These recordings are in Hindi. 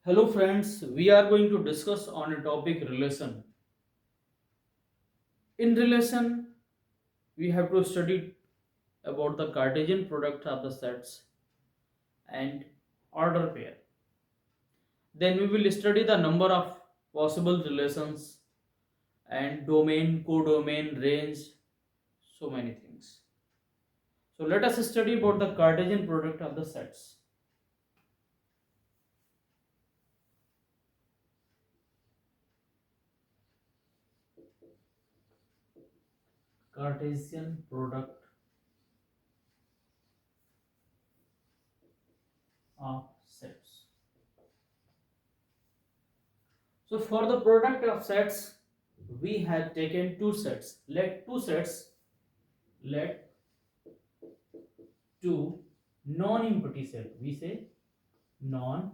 Hello friends, we are going to discuss on a topic relation. In relation, we have to study about the Cartesian product of the sets and order pair. Then we will study the number of possible relations and domain, codomain, range, so many things. So let us study about the Cartesian product of the sets. Cartesian product of sets. So for the product of sets, we have taken two sets. Let two non-empty set. We say non-empty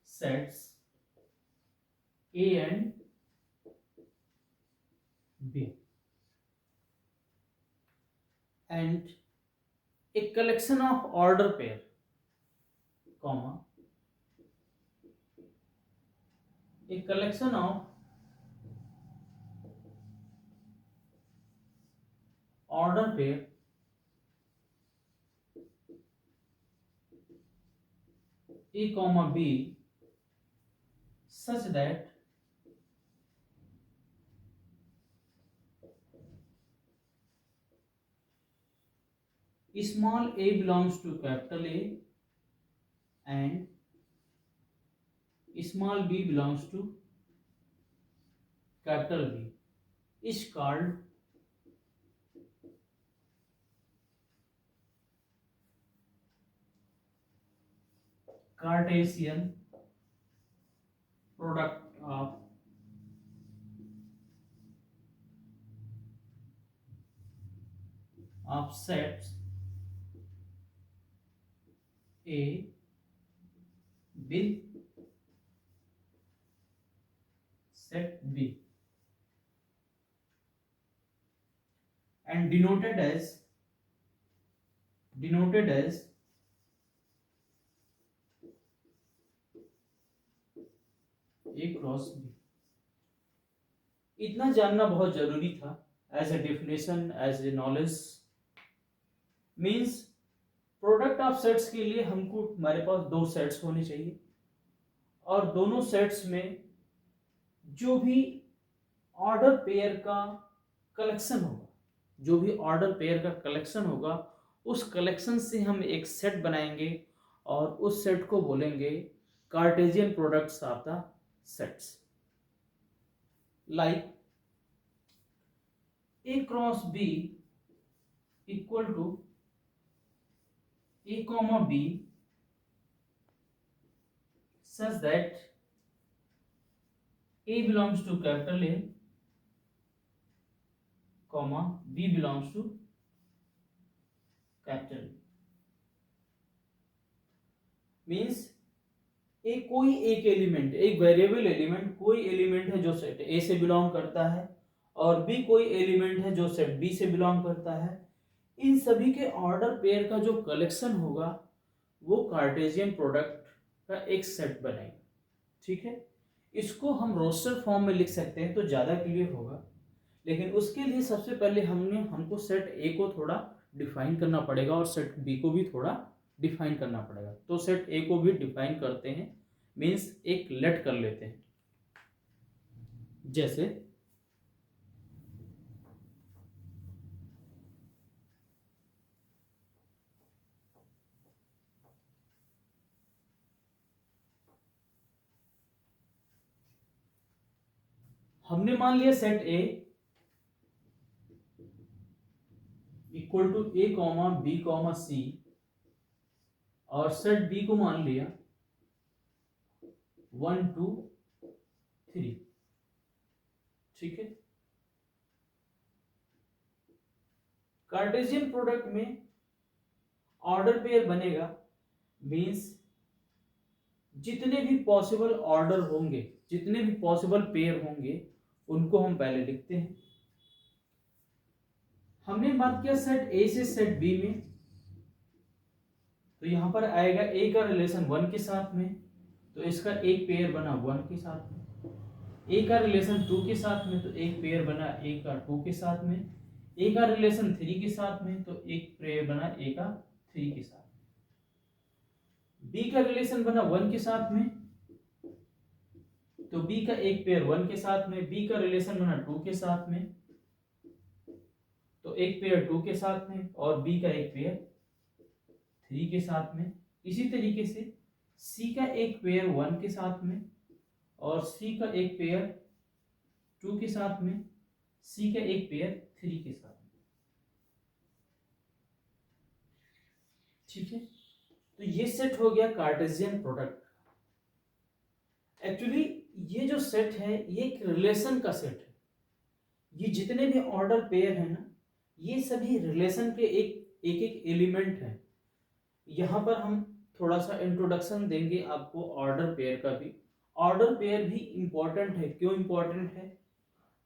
sets A and B, and a collection of order pair, comma, a collection of order pair A comma B such that small a belongs to capital A and small b belongs to capital B is called Cartesian product of sets A with set B and denoted as A cross B. इतना जानना बहुत जरूरी था as a definition, as a knowledge. Means product of sets के लिए हमको हमारे पास दो सेट्स होने चाहिए और दोनों सेट्स में जो भी ऑर्डर पेयर का कलेक्शन होगा, जो भी ऑर्डर पेयर का कलेक्शन होगा, उस कलेक्शन से हम एक सेट बनाएंगे और उस सेट को बोलेंगे Cartesian products of the sets. Like A cross B equal to A comma B such that A belongs to capital A comma B belongs to capital B means कोई एक एलिमेंट, एक वेरिएबल एलिमेंट, कोई एलिमेंट है जो सेट ए से बिलोंग करता है और भी कोई एलिमेंट है जो सेट बी से बिलोंग करता है। इन सभी के ऑर्डर पेयर का जो कलेक्शन होगा वो कार्टेशियन प्रोडक्ट का एक सेट बनेगा। ठीक है, इसको हम रोस्टर फॉर्म में लिख सकते हैं तो ज़्यादा क्लियर होगा, लेकिन उसके लिए सबसे पहले हमको सेट ए को थोड़ा डिफाइन करना पड़ेगा और सेट बी को भी थोड़ा डिफाइन करना पड़ेगा। तो सेट ए को भी डिफाइन करते हैं, मीन्स एक लेट कर लेते हैं। जैसे हमने मान लिया set A equal to A comma B comma C और सेट बी को मान लिया 1 2 3। ठीक है, कार्टेशियन प्रोडक्ट में ऑर्डर पेयर बनेगा, मीन्स जितने भी पॉसिबल ऑर्डर होंगे, जितने भी पॉसिबल पेयर होंगे उनको हम पहले लिखते हैं। हमने बात किया सेट ए से सेट बी में, तो यहाँ पर आएगा ए का रिलेशन 1 के साथ में, तो इसका एक पेयर बना 1 के साथ में। ए का रिलेशन 2 के साथ में, तो एक पेयर बना ए का 2 के साथ में। ए का रिलेशन 3 के साथ में, तो एक पेयर बना ए का 3 के साथ में। बी का रिलेशन बना 1 के साथ में, तो बी का एक पेयर 1 के साथ में। बी का रिलेशन बना 2 के साथ में, तो एक पेयर 2 के साथ में, और बी का एक पेयर 3 के साथ में। इसी तरीके से सी का एक पेयर 1 के साथ में, और सी का एक पेयर 2 के साथ में, सी का एक पेयर 3 के साथ में। ठीक है, तो ये सेट हो गया कार्टेशियन प्रोडक्ट। एक्चुअली ये जो सेट है ये एक रिलेशन का सेट है। ये जितने भी ऑर्डर पेयर है ना, ये सभी रिलेशन के एक एक एलिमेंट है। यहाँ पर हम थोड़ा सा इंट्रोडक्शन देंगे आपको ऑर्डर पेयर का भी। ऑर्डर पेयर भी इंपॉर्टेंट है। क्यों इंपॉर्टेंट है?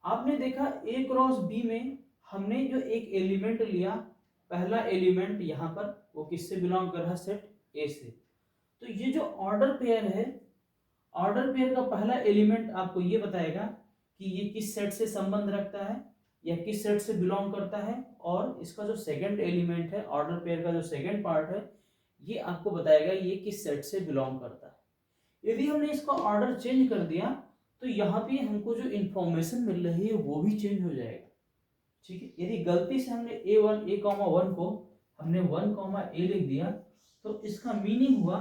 आपने देखा ए क्रॉस बी में हमने जो एक एलिमेंट लिया, पहला एलिमेंट यहाँ पर वो किससे बिलोंग कर रहा है? सेट ए से। तो ये जो ऑर्डर पेयर है, ऑर्डर पेयर का पहला एलिमेंट आपको ये बताएगा कि ये किस सेट से संबंध रखता है या किस सेट से बिलोंग करता है, और इसका जो सेकंड एलिमेंट है, ऑर्डर पेयर का जो सेकंड पार्ट है, ये आपको बताएगा ये किस सेट से बिलोंग करता है। यदि हमने इसका ऑर्डर चेंज कर दिया तो यहाँ पे हमको जो इंफॉर्मेशन मिल रही है वो भी चेंज हो जाएगा। ठीक है, यदि गलती से हमने ए कॉमा 1 को हमने 1 कॉमा ए लिख दिया तो इसका मीनिंग हुआ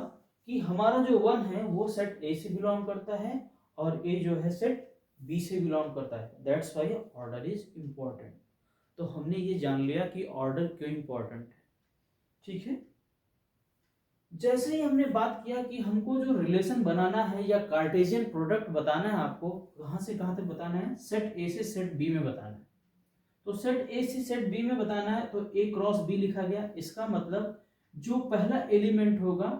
कि हमारा जो 1 है वो सेट ए से बिलोंग करता है और ए जो है सेट बी से बिलोंग करता है। That's why order is important. तो हमने ये जान लिया कि ऑर्डर क्यों इम्पोर्टेंट है। ठीक है, जैसे ही हमने बात किया कि हमको जो रिलेशन बनाना है या कार्टेशियन प्रोडक्ट बताना है, आपको कहाँ से कहाँ तक बताना है? सेट ए से सेट बी में बताना है। तो सेट ए से सेट बी में बताना है तो ए क्रॉस बी लिखा गया। इसका मतलब जो पहला एलिमेंट होगा,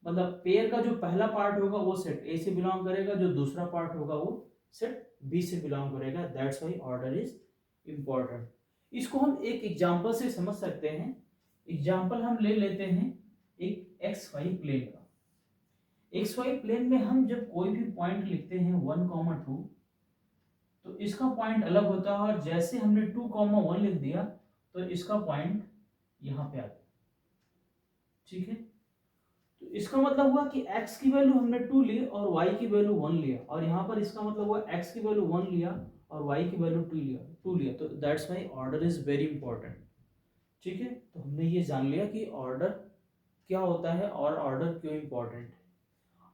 मतलब पेयर का जो पहला पार्ट होगा वो सेट ए से बिलोंग करेगा, जो दूसरा पार्ट होगा वो सेट बी से बिलोंग करेगा। That's why order is important. इसको हम एक एग्जांपल से समझ सकते हैं। एग्जांपल हम ले लेते हैं एक एक्स वाई प्लेन का। एक्स वाई प्लेन में हम जब कोई भी पॉइंट लिखते हैं 1,2 तो इसका पॉइंट अलग होता है, और जैसे हमने 2,1 लिख दिया तो इसका पॉइंट यहाँ पे आ गया। ठीक है, तो इसका मतलब हुआ कि x की वैल्यू हमने 2 ली और y की वैल्यू 1 लिया, और यहाँ पर इसका मतलब हुआ x की वैल्यू 1 लिया और y की वैल्यू 2 लिया। तो that's why order is very important. ठीक है, तो हमने ये जान लिया कि ऑर्डर क्या होता है और ऑर्डर क्यों इंपॉर्टेंट है।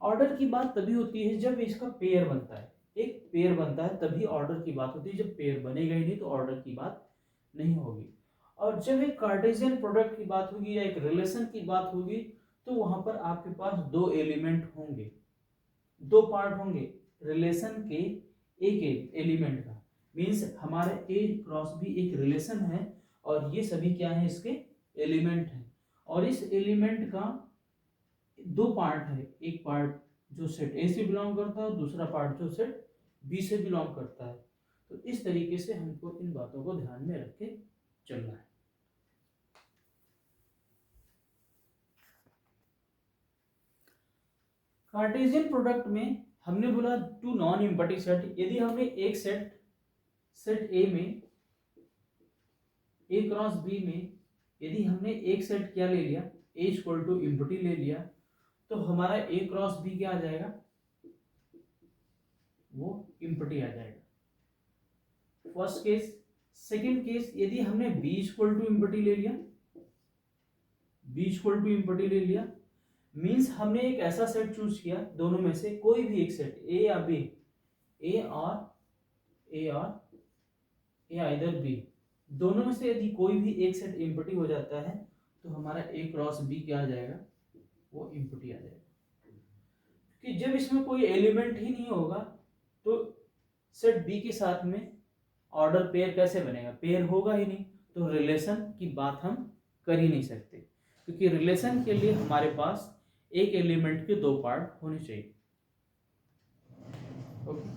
ऑर्डर की बात तभी होती है जब इसका पेयर बनता है, एक पेयर बनता है तभी ऑर्डर की बात होती है। जब पेयर बनेगा ही नहीं तो ऑर्डर की बात नहीं होगी। और जब एक कार्टेशियन प्रोडक्ट की बात होगी या एक रिलेशन की बात होगी तो वहां पर आपके पास दो एलिमेंट होंगे, दो पार्ट होंगे रिलेशन के एक एलिमेंट का। मीन्स हमारे ए क्रॉस बी एक रिलेशन है और ये सभी क्या है? इसके एलिमेंट हैं। और इस एलिमेंट का दो पार्ट है, एक पार्ट जो सेट ए से बिलोंग करता है, दूसरा पार्ट जो सेट बी से बिलोंग करता है। तो इस तरीके से हमको इन बातों को ध्यान में रख के चलना है। कार्टेशियन प्रोडक्ट में हमने बोला टू नॉन एम्प्टी सेट। यदि हमने एक सेट ए में, ए क्रॉस बी में यदि हमने एक सेट क्या ले लिया? ए इक्वल टू एम्प्टी ले लिया, तो हमारा ए क्रॉस बी क्या आ जाएगा? वो एम्प्टी आ जाएगा। First case. सेकंड केस, यदि हमने बी इक्वल टू एम्प्टी ले लिया, बी इक्वल टू एम्प्टी ले लिया, मीन्स हमने एक ऐसा सेट चूज किया, दोनों में से कोई भी एक सेट, ए या बी, ए और ए आइदर बी, दोनों में से यदि कोई भी एक सेट एम्प्टी हो जाता है तो हमारा ए क्रॉस बी क्या आ जाएगा? वो एम्प्टी आ जाएगा। कि जब इसमें कोई एलिमेंट ही नहीं होगा तो सेट बी के साथ में ऑर्डर पेयर कैसे बनेगा? पेयर होगा ही नहीं, तो रिलेशन की बात हम कर ही नहीं सकते, क्योंकि रिलेशन के लिए हमारे पास एक एलिमेंट के दो पार्ट होने चाहिए। ओके,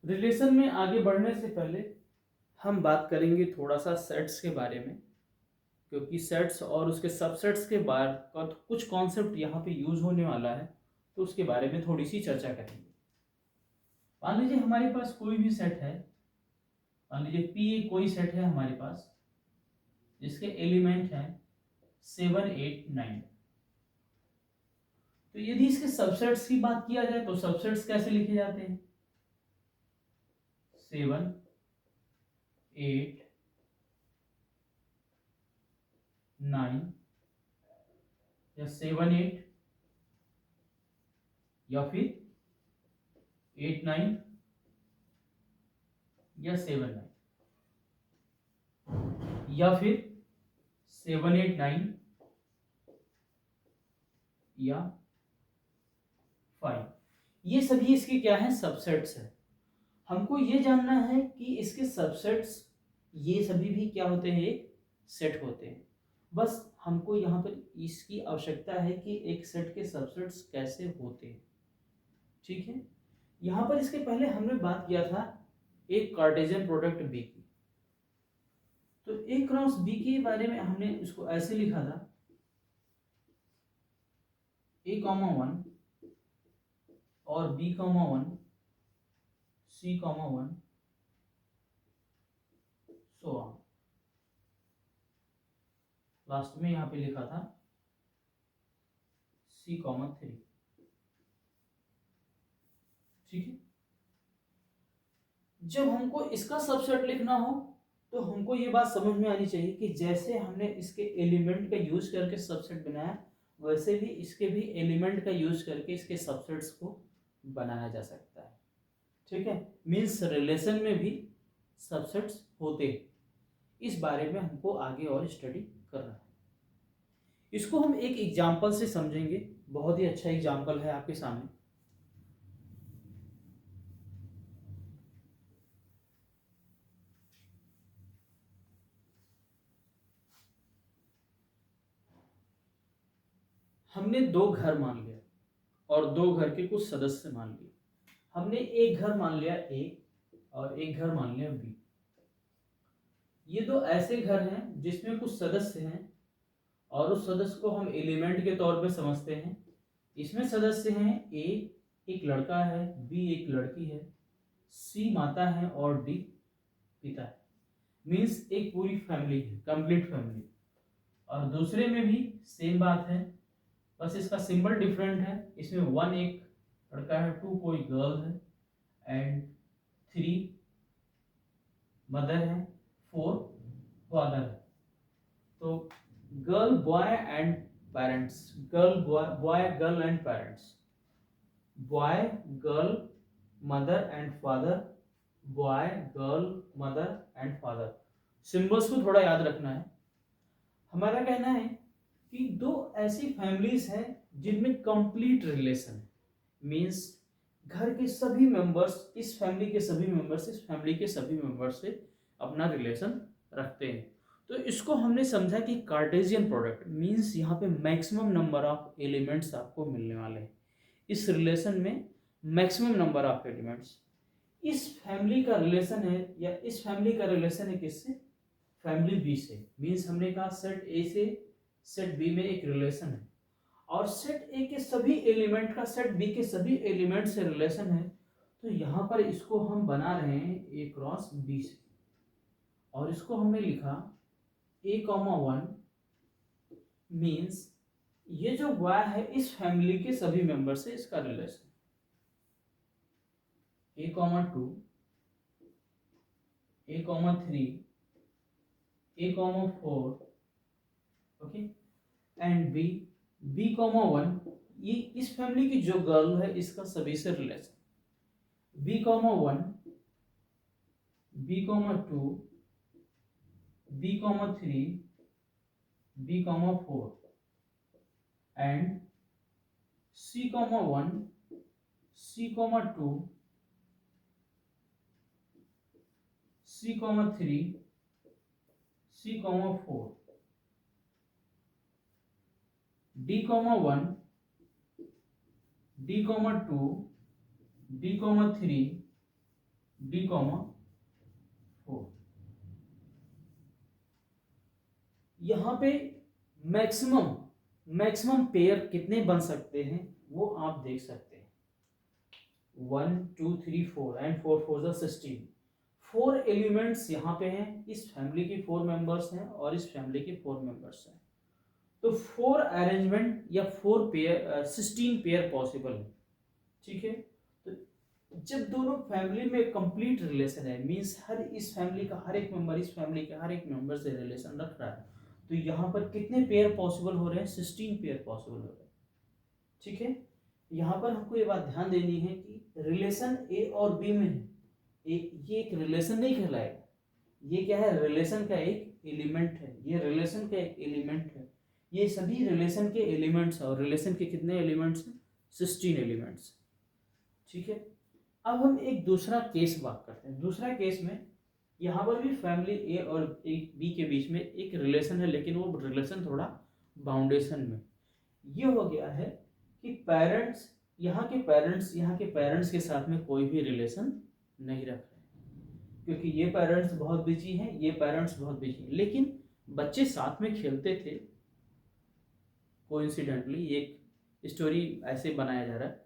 रिलेशन में आगे बढ़ने से पहले हम बात करेंगे थोड़ा सा सेट्स के बारे में, क्योंकि सेट्स और उसके सबसेट्स के बारे का कुछ कॉन्सेप्ट यहाँ पे यूज होने वाला है, तो उसके बारे में थोड़ी सी चर्चा करेंगे। मान लीजिए हमारे पास कोई भी सेट है, मान लीजिए P कोई सेट है हमारे पास जिसके एलिमेंट हैं 7, 8, 9। तो यदि इसके सबसेट्स की बात किया जाए तो सबसेट्स कैसे लिखे जाते हैं? 7, 8, 9 या 7, 8 या फिर 8, 9 या 7, 9 या फिर 7, 8, 9 या 5। ये सभी इसके क्या है? सबसेट्स है। हमको ये जानना है कि इसके सबसेट्स ये सभी भी क्या होते हैं? एक सेट होते हैं। बस हमको यहाँ पर इसकी आवश्यकता है कि एक सेट के सबसेट्स कैसे होते हैं। ठीक है, यहाँ पर इसके पहले हमने बात किया था एक कार्टेशियन प्रोडक्ट बी की। तो ए क्रॉस बी के बारे में हमने इसको ऐसे लिखा था A,1 और B,1 C,1 so on. Last में यहाँ पे लिखा था C,3। ठीक है, जब हमको इसका सबसेट लिखना हो तो हमको ये बात समझ में आनी चाहिए कि जैसे हमने इसके एलिमेंट का यूज करके सबसेट बनाया, वैसे भी इसके भी एलिमेंट का यूज करके इसके सबसेट्स को बनाया जा सकता है। ठीक है, मीन्स रिलेशन में भी सबसेट्स होते हैं। इस बारे में हमको आगे और स्टडी करना है। इसको हम एक एग्जाम्पल से समझेंगे। बहुत ही अच्छा एग्जाम्पल है आपके सामने। हमने दो घर मान लिया और दो घर के कुछ सदस्य मान लिए। हमने एक घर मान लिया ए और एक घर मान लिया बी। ये दो ऐसे घर हैं जिसमें कुछ सदस्य हैं और उस सदस्य को हम एलिमेंट के तौर पे समझते हैं। इसमें सदस्य हैं ए एक लड़का है, बी एक लड़की है, सी माता है और डी पिता है। मीन्स एक पूरी फैमिली है, कंप्लीट फैमिली। और दूसरे में भी सेम बात है, बस इसका सिंबल डिफरेंट है। इसमें 1 एक लड़का है, 2 कोई गर्ल है एंड 3 मदर है, 4 फादर है। तो girl boy and parents, girl boy girl and parents, boy girl mother and father, boy girl mother and father. Symbols को थोड़ा याद रखना है। हमारा कहना है कि दो ऐसी फैमिलीज हैं जिनमें कंप्लीट रिलेशन है। मीन्स घर के सभी मेंबर्स इस फैमिली के सभी मेंबर्स इस फैमिली के सभी मेंबर्स से अपना रिलेशन रखते हैं। तो इसको हमने समझा कि कार्टेशियन प्रोडक्ट मीन्स यहाँ पे मैक्सिमम नंबर ऑफ एलिमेंट्स आपको मिलने वाले हैं। इस रिलेशन में मैक्सिमम नंबर ऑफ एलिमेंट्स इस फैमिली का रिलेशन है, या इस फैमिली का रिलेशन है किससे? फैमिली बी से। मीन्स हमने कहा सेट ए से सेट बी में एक रिलेशन है और सेट ए के सभी एलिमेंट का सेट बी के सभी एलिमेंट से रिलेशन है। तो यहाँ पर इसको हम बना रहे हैं ए क्रॉस बी से, और इसको हमने लिखा A,1 मीन्स ये जो y है इस फैमिली के सभी मेंबर से इसका relation. A,2 A,3 A,4 okay and B,1 ये इस फैमिली की जो गर्ल है इसका सभी से relation. B,1 B,2 B,3 B,4 and C,1 C,2 C,3 C,4 D,1 D,2 D,3 D,4। यहाँ पे मैक्सिमम पेयर कितने बन सकते हैं वो आप देख सकते हैं, 1 2 3 4 एंड 4 4 16। 4 एलिमेंट्स यहाँ पे हैं, इस फैमिली के 4 मेंबर्स हैं और इस फैमिली के 4 मेंबर्स हैं। तो 4 अरेंजमेंट या 4 पेयर 16 पेयर पॉसिबल है। ठीक है, तो जब दोनों फैमिली में कंप्लीट रिलेशन है, मींस हर इस फैमिली का हर एक मेंबर इस फैमिली के हर एक मेंबर से रिलेशन रख रहा है, तो यहाँ पर कितने पेयर पॉसिबल हो रहे हैं, 16 पेयर पॉसिबल हो रहे हैं। ठीक है, यहाँ पर हमको ये बात ध्यान देनी है कि रिलेशन ए और बी में ये एक रिलेशन नहीं कहलाएगा, ये क्या है, रिलेशन का एक एलिमेंट है, ये रिलेशन का एक एलिमेंट है। ये सभी रिलेशन के एलिमेंट्स हैं और रिलेशन के कितने एलिमेंट्स हैं, 16 एलिमेंट्स। ठीक है, अब हम एक दूसरा केस बात करते हैं। दूसरा केस में यहाँ पर भी फैमिली ए और बी के बीच में एक रिलेशन है, लेकिन वो रिलेशन थोड़ा बाउंडेशन में ये हो गया है कि पेरेंट्स यहाँ के पेरेंट्स के साथ में कोई भी रिलेशन नहीं रख रहे, क्योंकि ये पेरेंट्स बहुत बिजी हैं, ये पेरेंट्स बहुत बिजी हैं, लेकिन बच्चे साथ में खेलते थे। कोइंसिडेंटली एक स्टोरी ऐसे बनाया जा रहा है,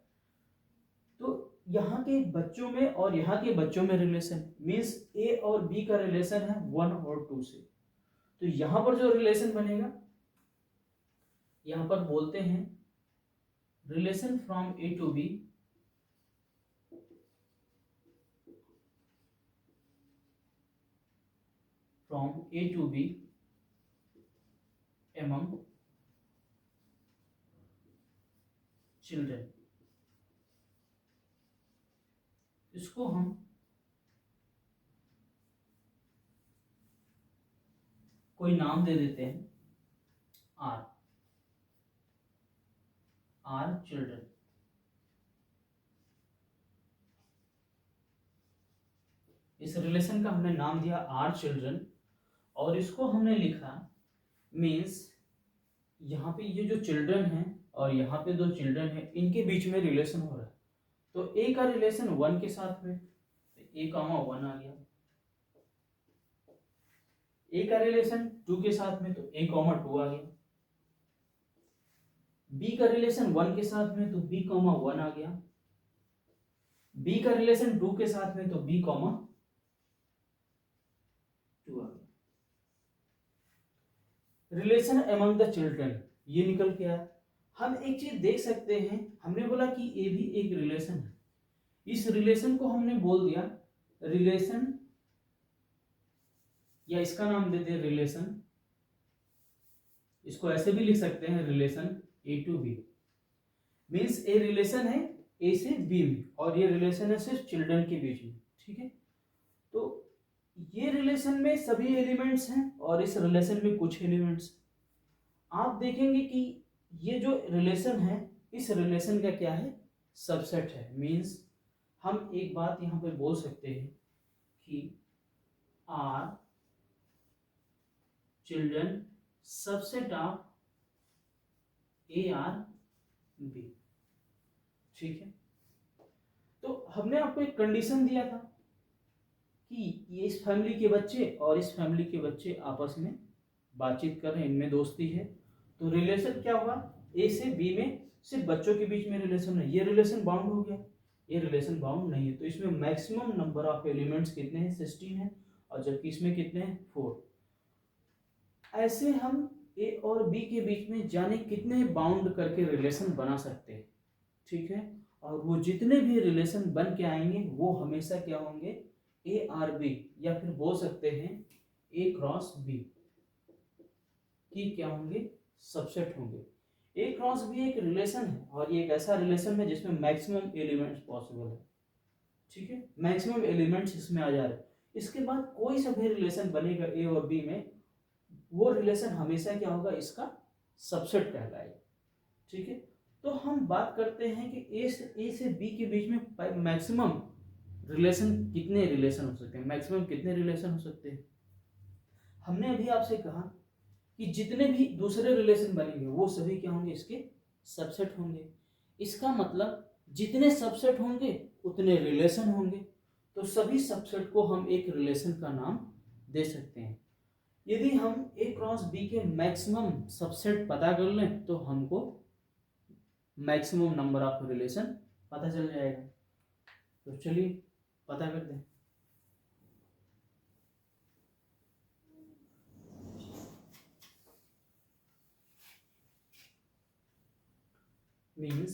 तो यहाँ के बच्चों में और यहाँ के बच्चों में रिलेशन मीन्स ए और बी का रिलेशन है 1 और 2 से। तो यहाँ पर जो रिलेशन बनेगा, यहाँ पर बोलते हैं relation from A to B among children. इसको हम कोई नाम दे देते हैं, आर चिल्ड्रन। इस रिलेशन का हमने नाम दिया आर चिल्ड्रन, और इसको हमने लिखा मीन्स यहाँ पे ये जो चिल्ड्रन है और यहाँ पे दो चिल्ड्रन है, इनके बीच में रिलेशन हो रहा है। तो ए का रिलेशन 1 के साथ में, तो ए कामा 1 आ गया। ए का रिलेशन 2 के साथ में, तो ए कामा 2 आ गया। बी का रिलेशन 1 के साथ में, तो बी कामा 1 आ गया। बी का रिलेशन 2 के साथ में, तो बी कामा 2 आ गया। रिलेशन अमंग द चिल्ड्रन ये निकल के आया। हम एक चीज देख सकते हैं, हमने बोला कि ये भी एक रिलेशन है, इस रिलेशन को हमने बोल दिया रिलेशन, या इसका नाम दे दे रिलेशन, इसको ऐसे भी लिख सकते हैं relation A to B. Means A relation है ए से बी में, और ये रिलेशन है सिर्फ चिल्ड्रन के बीच में। ठीक है, तो ये रिलेशन में सभी एलिमेंट्स हैं और इस रिलेशन में कुछ एलिमेंट्स। आप देखेंगे कि ये जो रिलेशन है, इस रिलेशन का क्या है, सबसेट है। मीन्स हम एक बात यहाँ पे बोल सकते हैं कि R children subset of A R B. ठीक है, तो हमने आपको एक कंडीशन दिया था कि ये इस फैमिली के बच्चे और इस फैमिली के बच्चे आपस में बातचीत कर रहे हैं, इनमें दोस्ती है। तो रिलेशन क्या हुआ, ए से बी में सिर्फ बच्चों के बीच में रिलेशन है, ये रिलेशन बाउंड हो गया, ये रिलेशन बाउंड नहीं है। तो इसमें मैक्सिमम नंबर ऑफ एलिमेंट्स कितने हैं, 16 है, और जबकि इसमें कितने हैं, 4। ऐसे हम ए और बी के बीच में जाने कितने बाउंड करके रिलेशन बना सकते हैं। ठीक है, और वो जितने भी रिलेशन बन के आएंगे वो हमेशा क्या होंगे, ए आर बी, या फिर बोल सकते हैं ए क्रॉस बी की क्या होंगे, सबसेट होंगे। ए क्रॉस बी एक रिलेशन है, और ये एक ऐसा रिलेशन है जिसमें मैक्सिमम एलिमेंट्स पॉसिबल है। ठीक है, मैक्सिमम एलिमेंट्स इसमें आ जा रहे हैं। इसके बाद कोई सा भी रिलेशन बनेगा ए और बी में, वो रिलेशन हमेशा क्या होगा, इसका सबसेट कहलाएगा। ठीक है, तो हम बात करते हैं कि ए से बी के बीच में मैक्सिमम रिलेशन कितने रिलेशन हो सकते हैं, मैक्सिमम कितने रिलेशन हो सकते हैं। हमने अभी आपसे कहा कि जितने भी दूसरे रिलेशन बनेंगे वो सभी क्या होंगे, इसके सबसेट होंगे। इसका मतलब जितने सबसेट होंगे उतने रिलेशन होंगे, तो सभी सबसेट को हम एक रिलेशन का नाम दे सकते हैं। यदि हम ए क्रॉस बी के मैक्सिमम सबसेट पता कर लें तो हमको मैक्सिमम नंबर ऑफ रिलेशन पता चल जाएगा। तो चलिए पता करते हैं। मीन्स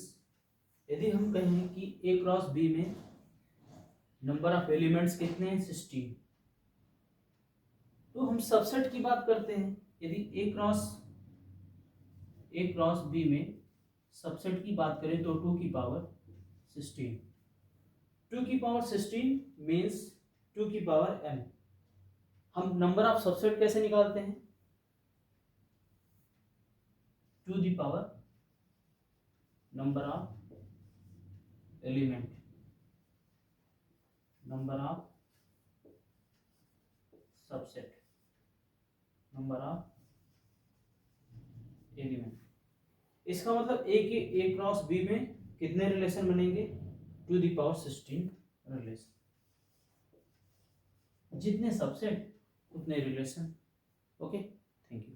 यदि हम कहें कि ए क्रॉस बी में नंबर ऑफ एलिमेंट्स कितने हैं 16, तो हम सबसेट की बात करते हैं। यदि ए क्रॉस बी में सबसेट की बात करें तो 2 की पावर 16, 2 की पावर 16 मीन्स 2 की पावर m। हम नंबर ऑफ सबसेट कैसे निकालते हैं? 2 the power number of element, number of subset, number of element. इसका मतलब ए क्रॉस बी में कितने रिलेशन बनेंगे? 2 दी पावर 16 रिलेशन। जितने सबसेट उतने रिलेशन। Okay, thank you.